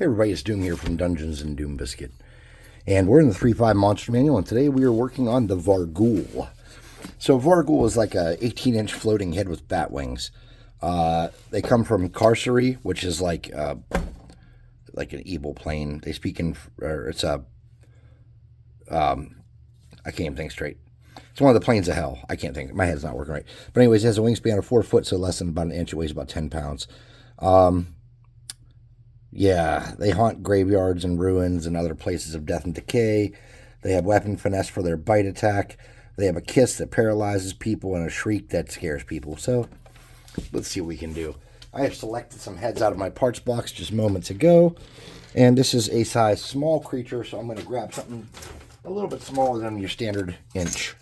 Hey everybody, it's Doom here from Dungeons and Doom Biscuit. And we're in the 3.5 Monster Manual, and today we are working on the Vargouille. So Vargouille is like a 18-inch floating head with bat wings. They come from Carcery, which is like an evil plane. They speak in, it's a, I can't even think straight. It's one of the planes of hell. I can't think. My head's not working right. But anyways, it has a wingspan of 4 foot, so less than about an inch. It weighs about 10 pounds. Yeah, they haunt graveyards and ruins and other places of death and decay. They have weapon finesse for their bite attack. They have a kiss that paralyzes people and a shriek that scares people. So, let's see what we can do. I have selected some heads out of my parts box just moments ago. And this is a size small creature, so I'm going to grab something a little bit smaller than your standard inch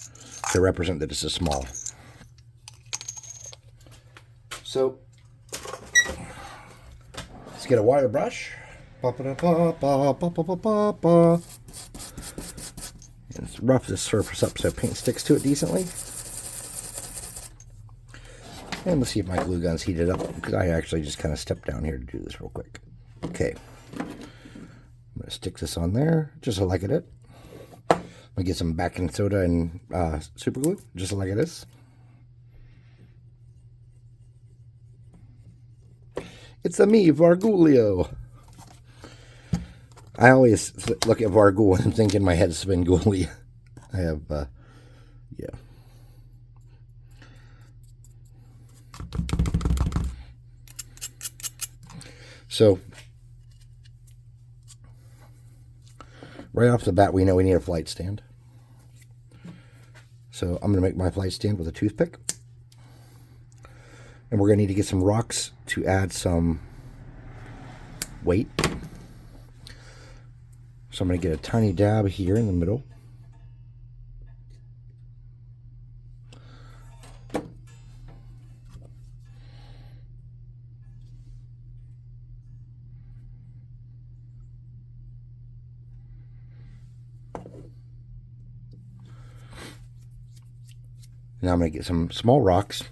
to represent that this is small. So, let's get a wire brush. And let's rough this surface up so paint sticks to it decently. And let's see if my glue gun's heated up, because I actually just kind of stepped down here to do this real quick. Okay. I'm going to stick this on there, just like it is. I'm going to get some baking soda and super glue, just like it is. It's a me, Vargouille. I always look at Vargouille and think in my head Svengoolie. I have, yeah. So, right off the bat, we know we need a flight stand. So, I'm going to make my flight stand with a toothpick. And we're going to need to get some rocks to add some weight. So I'm going to get a tiny dab here in the middle. Now I'm going to get some small rocks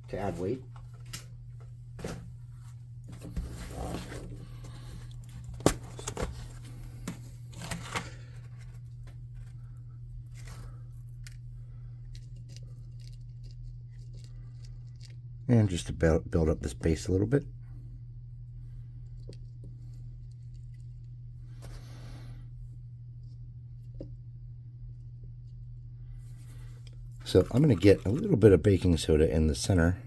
to add weight. And just to build up this base a little bit. So I'm going to get a little bit of baking soda in the center.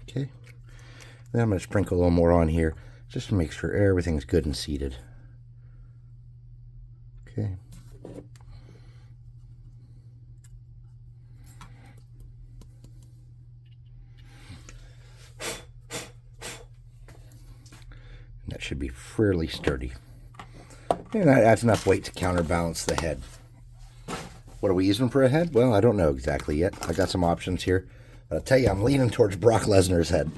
Okay, then I'm going to sprinkle a little more on here just to make sure everything's good and seated. Okay. And that should be fairly sturdy. And that adds enough weight to counterbalance the head. What are we using for a head? Well, I don't know exactly yet. I got some options here. But I'll tell you, I'm leaning towards Brock Lesnar's head.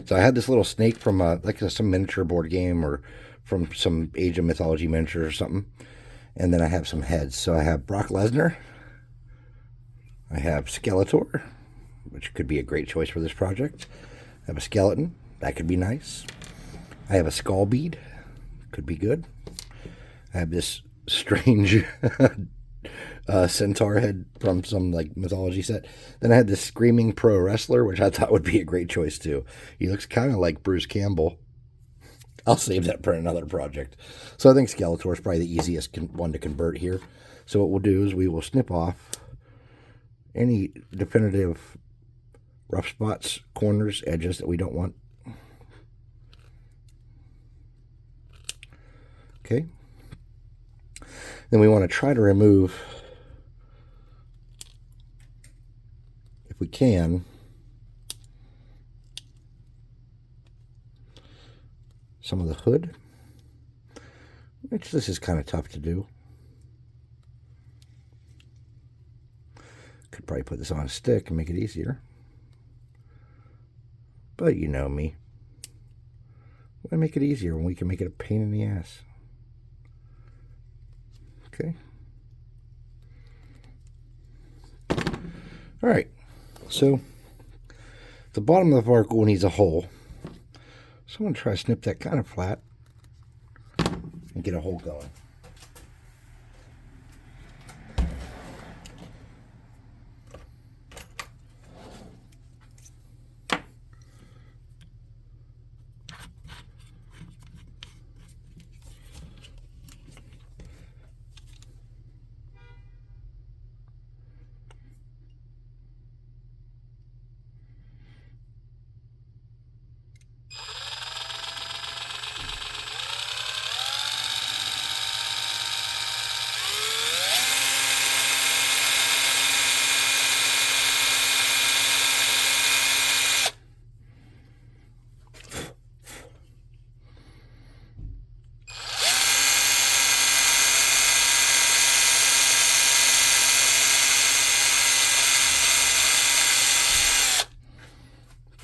So I had this little snake from some miniature board game or from some Age of Mythology miniature or something. And then I have some heads. So I have Brock Lesnar. I have Skeletor, which could be a great choice for this project. I have a skeleton. That could be nice. I have a skull bead. Could be good. I have this strange centaur head from some mythology set. Then I had this screaming pro wrestler, which I thought would be a great choice too. He looks kind of like Bruce Campbell. I'll save that for another project. So I think Skeletor is probably the easiest one to convert here. So what we'll do is we will snip off any definitive rough spots, corners, edges that we don't want. Okay. Then we want to try to remove, if we can, some of the hood, which this is kind of tough to do. Could probably put this on a stick and make it easier. But you know me. Why make it easier when we can make it a pain in the ass? Okay. All right. So the bottom of the Vargouille needs a hole. So I'm going to try to snip that kind of flat and get a hole going.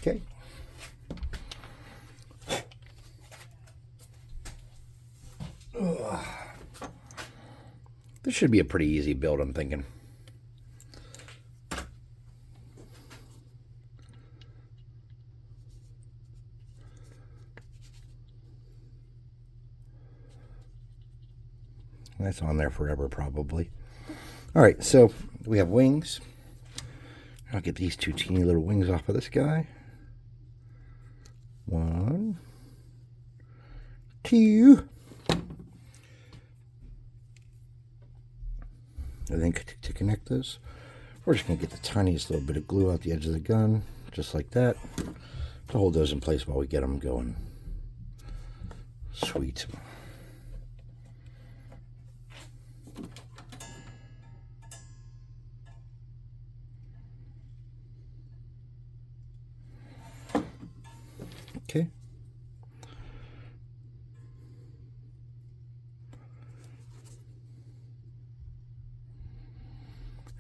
Okay. Ugh. This should be a pretty easy build, I'm thinking. That's on there forever, probably. All right, so we have wings. I'll get these two teeny little wings off of this guy. 1, 2. And then to connect those, we're just going to get the tiniest little bit of glue out the edge of the gun, just like that, to hold those in place while we get them going. Sweet. Okay.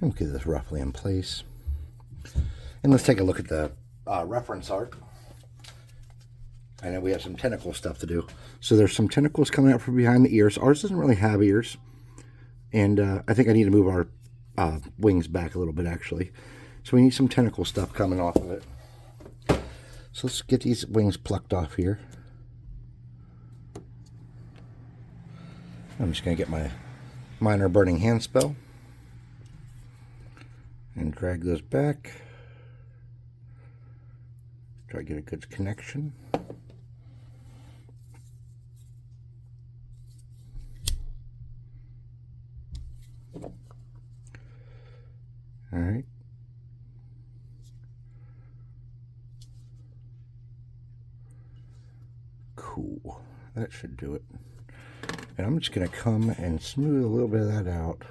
And we'll get this roughly in place. And let's take a look at the reference art. I know we have some tentacle stuff to do. So there's some tentacles coming out from behind the ears. Ours doesn't really have ears. And I think I need to move our wings back a little bit, actually. So we need some tentacle stuff coming off of it. So let's get these wings plucked off here. I'm just going to get my minor burning hand spell and drag those back. Try to get a good connection. All right. Cool. That should do it. And I'm just going to come and smooth a little bit of that out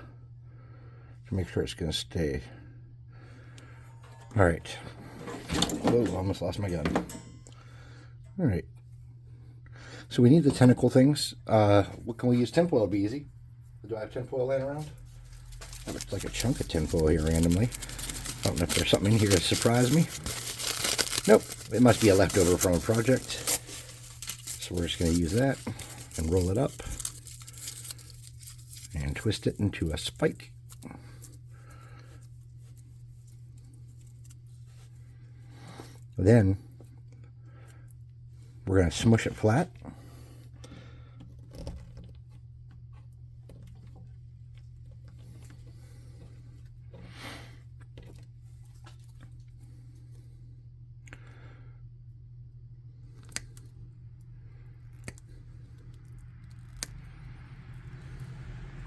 to make sure it's going to stay. All right. Whoa, almost lost my gun. All right. So we need the tentacle things. What can we use? Tinfoil would be easy. Do I have tinfoil laying around? That looks like a chunk of tinfoil here randomly. I don't know if there's something in here that surprised me. Nope. It must be a leftover from a project. So we're just going to use that and roll it up and twist it into a spike. Then we're going to smush it flat.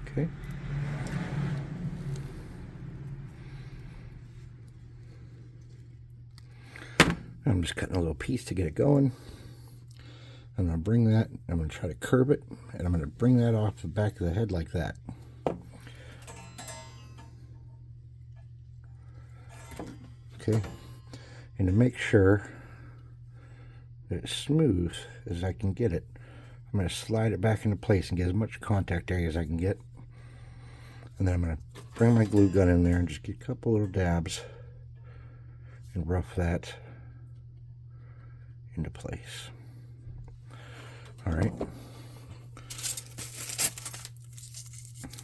Okay. I'm just cutting a little piece to get it going. I'm going to bring that, I'm going to try to curve it, and I'm going to bring that off the back of the head like that. Okay. And to make sure as smooth as I can get it. I'm going to slide it back into place and get as much contact area as I can get. And then I'm going to bring my glue gun in there and just get a couple little dabs and rough that into place. All right.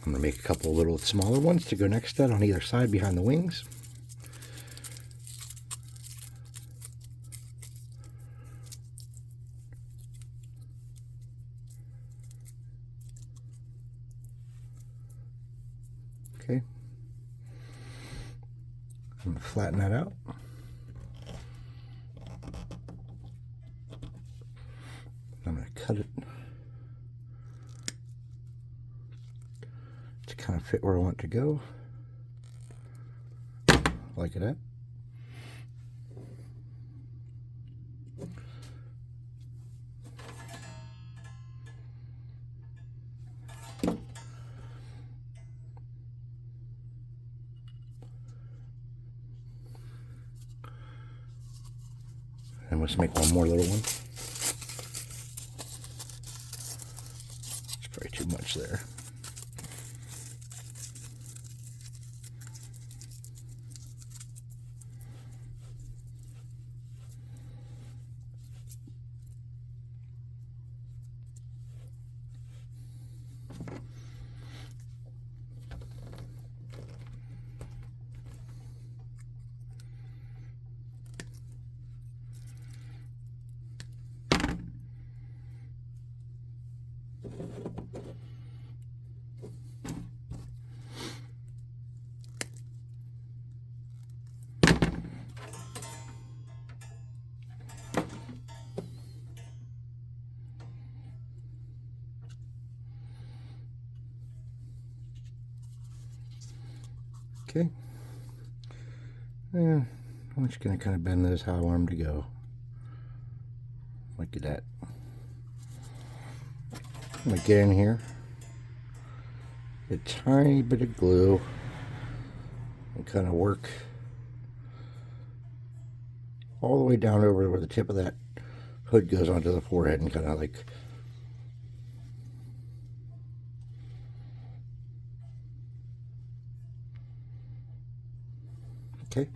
I'm going to make a couple little smaller ones to go next to that on either side behind the wings. Okay. I'm going to flatten that out. I'm going to cut it to kind of fit where I want it to go, like that. And let's make one more little one. It's probably too much there. Okay, and I'm just going to kind of bend those how I want them to go. Look at that. I'm going to get in here, a tiny bit of glue, and kind of work all the way down over where the tip of that hood goes onto the forehead, and kind of like okay.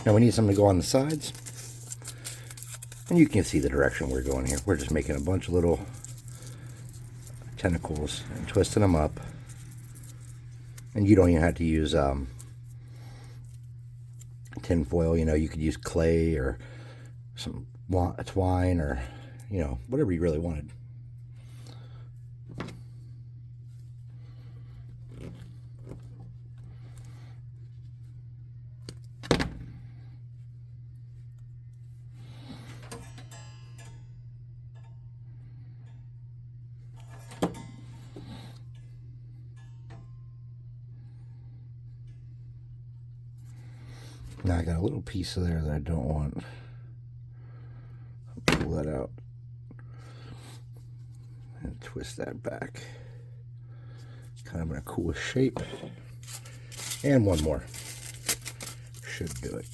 Now we need something to go on the sides, and you can see the direction we're going here. We're just making a bunch of little tentacles and twisting them up, and you don't even have to use tin foil. You know, you could use clay or some twine, or you know, whatever you really wanted. Now I got a little piece of there that I don't want. I'll pull that out and twist that back. Kind of in a cool shape. And one more. Should do it.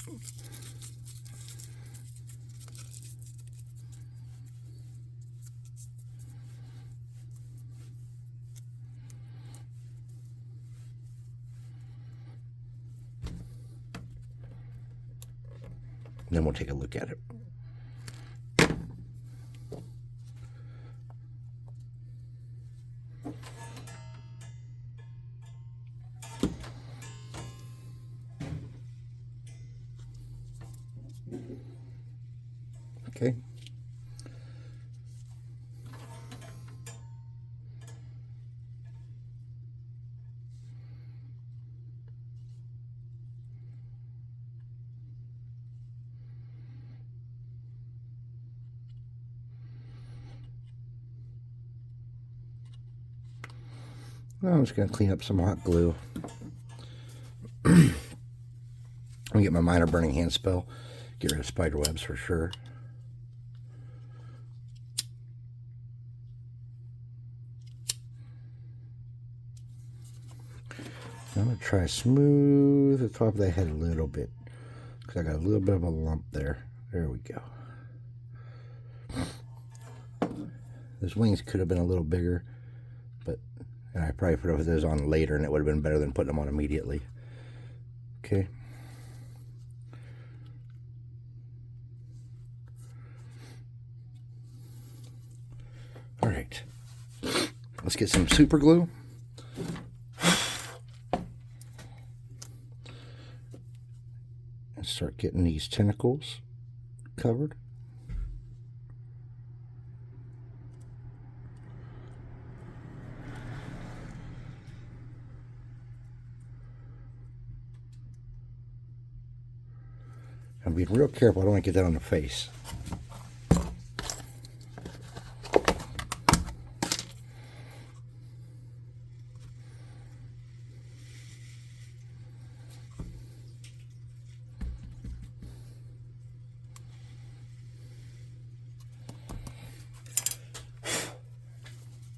And then we'll take a look at it. Okay. Now I'm just going to clean up some hot glue. I'm going to get my minor burning hand spell. Get rid of spider webs for sure. I'm going to try to smooth the top of the head a little bit, because I got a little bit of a lump there. There we go. Those wings could have been a little bigger, but I probably put those on later and it would have been better than putting them on immediately. Okay. All right. Let's get some super glue. And start getting these tentacles covered. I'm being real careful. I don't want to get that on the face.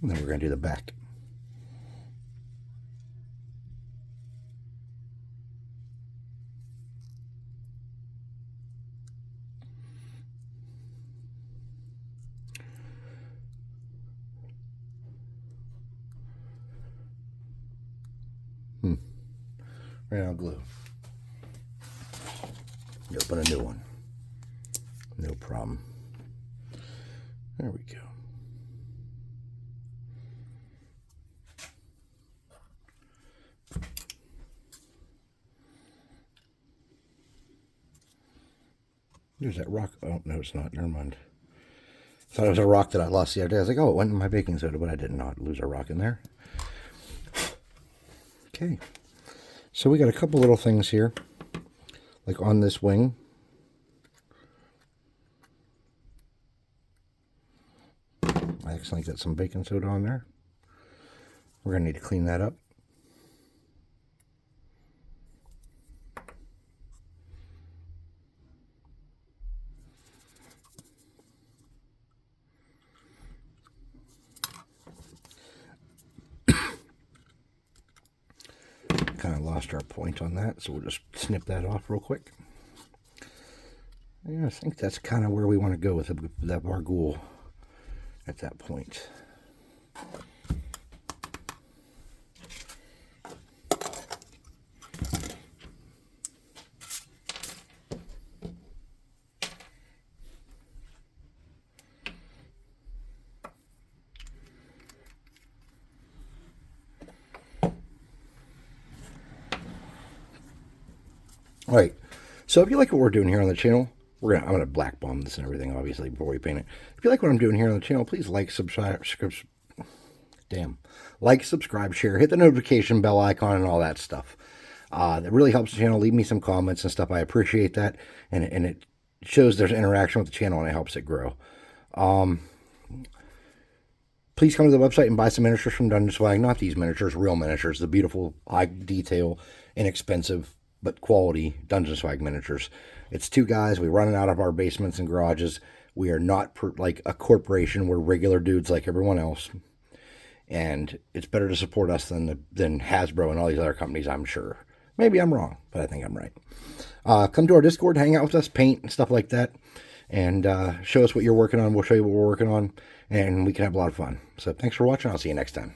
And then we're going to do the back. Right on glue. Open a new one. No problem. There we go. There's that rock. Oh, no, it's not. Never mind. Thought it was a rock that I lost the other day. I was like, oh, it went in my baking soda, but I did not lose a rock in there. Okay. So we got a couple little things here, like on this wing. I accidentally got some baking soda on there. We're going to need to clean that up. Kind of lost our point on that, so we'll just snip that off real quick. And I think that's kind of where we want to go with that Vargouille at that point. All right, so if you like what we're doing here on the channel, I'm gonna black bomb this and everything, obviously, before we paint it. If you like what I'm doing here on the channel, please like, subscribe, share, hit the notification bell icon, and all that stuff. That really helps the channel. Leave me some comments and stuff. I appreciate that, and it shows there's interaction with the channel, and it helps it grow. Please come to the website and buy some miniatures from Dungeon Swag. Not these miniatures, real miniatures. The beautiful, high detail, inexpensive, but quality Dungeon Swag miniatures. It's two guys. We run it out of our basements and garages. We are not like a corporation. We're regular dudes like everyone else. And it's better to support us than Hasbro and all these other companies, I'm sure. Maybe I'm wrong, but I think I'm right. Come to our Discord, hang out with us, paint and stuff like that. And show us what you're working on. We'll show you what we're working on. And we can have a lot of fun. So thanks for watching. I'll see you next time.